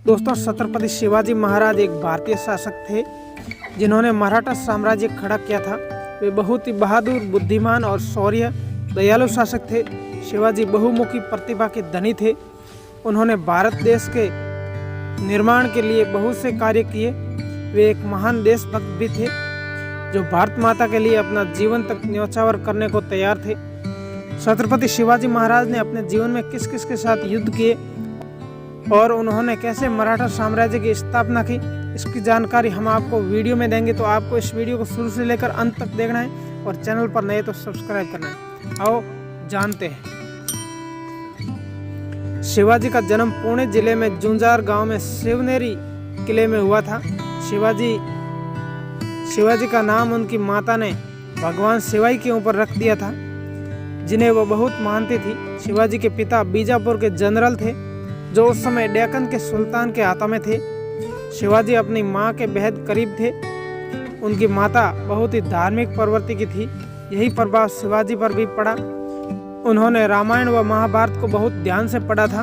दोस्तों, छत्रपति शिवाजी महाराज एक भारतीय शासक थे जिन्होंने मराठा साम्राज्य खड़ा किया था। वे बहुत ही बहादुर, बुद्धिमान और शौर्य दयालु शासक थे। शिवाजी बहुमुखी प्रतिभा के धनी थे। उन्होंने भारत देश के निर्माण के लिए बहुत से कार्य किए। वे एक महान देशभक्त भी थे जो भारत माता के लिए अपना जीवन तक न्यौछावर करने को तैयार थे। छत्रपति शिवाजी महाराज ने अपने जीवन में किस किस के साथ युद्ध किए और उन्होंने कैसे मराठा साम्राज्य की स्थापना की, इसकी जानकारी हम आपको वीडियो में देंगे। तो आपको इस वीडियो को शुरू से लेकर अंत तक देखना है और चैनल पर नए तो सब्सक्राइब करना है। आओ जानते हैं। शिवाजी का जन्म पुणे जिले में जुंजार गांव में शिवनेरी किले में हुआ था। शिवाजी का नाम उनकी माता ने भगवान शिवाई के ऊपर रख दिया था, जिन्हें वो बहुत मानती थी। शिवाजी के पिता बीजापुर के जनरल थे जो उस समय डेक्कन के सुल्तान के हाथों में थे। शिवाजी अपनी मां के बेहद करीब थे। उनकी माता बहुत ही धार्मिक प्रवृत्ति की थी। यही प्रभाव शिवाजी पर भी पड़ा। उन्होंने रामायण व महाभारत को बहुत ध्यान से पढ़ा था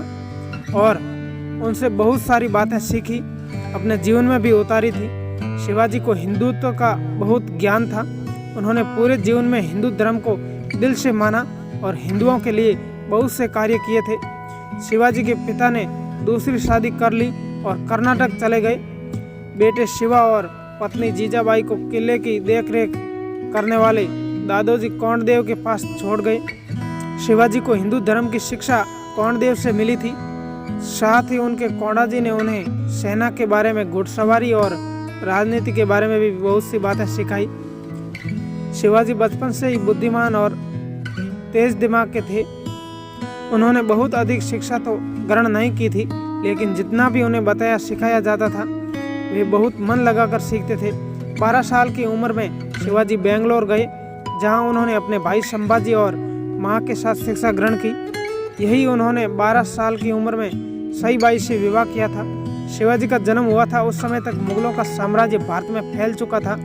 और उनसे बहुत सारी बातें सीखी, अपने जीवन में भी उतारी थी। शिवाजी को हिंदुत्व का बहुत ज्ञान था। उन्होंने पूरे जीवन में हिंदू धर्म को दिल से माना और हिंदुओं के लिए बहुत से कार्य किए थे। शिवाजी के पिता ने दूसरी शादी कर ली और कर्नाटक चले गए। बेटे शिवा और पत्नी जीजाबाई को किले की देखरेख करने वाले दादोजी कौंडदेव के पास छोड़ गए। शिवाजी को हिंदू धर्म की शिक्षा कौंडदेव से मिली थी। साथ ही उनके कौंडाजी ने उन्हें सेना के बारे में, घुड़सवारी और राजनीति के बारे में भी बहुत सी बातें सिखाई। शिवाजी बचपन से ही बुद्धिमान और तेज दिमाग के थे। उन्होंने बहुत अधिक शिक्षा तो ग्रहण नहीं की थी, लेकिन जितना भी उन्हें बताया सिखाया जाता था वे बहुत मन लगाकर सीखते थे। 12 साल की उम्र में शिवाजी बेंगलोर गए, जहां उन्होंने अपने भाई संभाजी और मां के साथ शिक्षा ग्रहण की। यही उन्होंने 12 साल की उम्र में सईबाई से विवाह किया था। शिवाजी का जन्म हुआ था उस समय तक मुगलों का साम्राज्य भारत में फैल चुका था।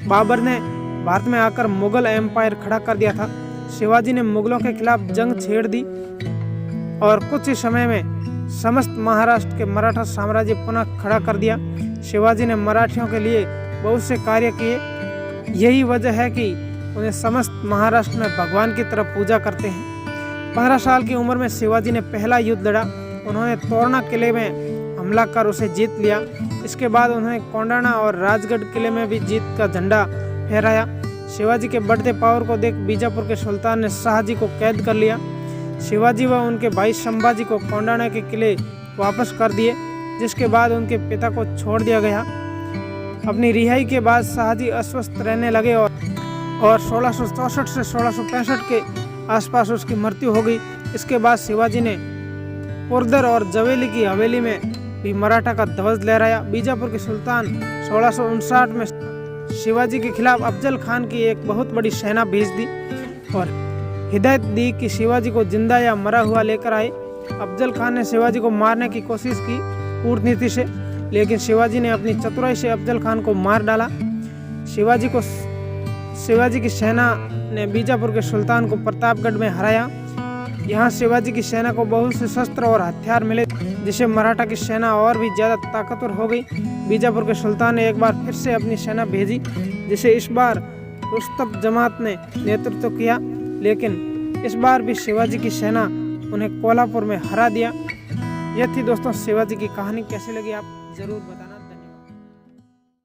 बाबर ने भारत में आकर मुगल एम्पायर खड़ा कर दिया था। शिवाजी ने मुगलों के खिलाफ जंग छेड़ दी और कुछ ही समय में समस्त महाराष्ट्र के मराठा साम्राज्य पुनः खड़ा कर दिया। शिवाजी ने मराठियों के लिए बहुत से कार्य किए। यही वजह है कि उन्हें समस्त महाराष्ट्र में भगवान की तरफ पूजा करते हैं। 15 साल की उम्र में शिवाजी ने पहला युद्ध लड़ा। उन्होंने तोरणा किले में हमला कर उसे जीत लिया। इसके बाद उन्होंने कोंडाना और राजगढ़ किले में भी जीत का झंडा फहराया। शिवाजी के बढ़ते पावर को देख बीजापुर के सुल्तान ने शाहजी को कैद कर लिया। शिवाजी व उनके भाई संभाजी को कोंडाना के किले वापस कर दिए, जिसके बाद उनके पिता को छोड़ दिया गया। अपनी रिहाई के बाद शाहजी अस्वस्थ रहने लगे और 1664 से 1665 के आसपास उसकी मृत्यु हो गई। इसके बाद शिवाजी ने पुरंदर और जवेली की हवेली में भी मराठा का ध्वज लहराया। बीजापुर के सुल्तान 1659 में शिवाजी के खिलाफ अफजल खान की एक बहुत बड़ी सेना भेज दी और हिदायत दी कि शिवाजी को जिंदा या मरा हुआ लेकर आए। अफजल खान ने शिवाजी को मारने की कोशिश की कूटनीति से, लेकिन शिवाजी ने अपनी चतुराई से अफजल खान को मार डाला। शिवाजी की सेना ने बीजापुर के सुल्तान को प्रतापगढ़ में हराया। यहाँ शिवाजी की सेना को बहुत से शस्त्र और हथियार मिले, जिससे मराठा की सेना और भी ज़्यादा ताकतवर हो गई। बीजापुर के सुल्तान ने एक बार फिर से अपनी सेना भेजी, जिसे इस बार रुस्तम जमात ने नेतृत्व किया, लेकिन इस बार भी शिवाजी की सेना उन्हें कोल्हापुर में हरा दिया। यह थी दोस्तों शिवाजी की कहानी। कैसी लगी आप ज़रूर बताना।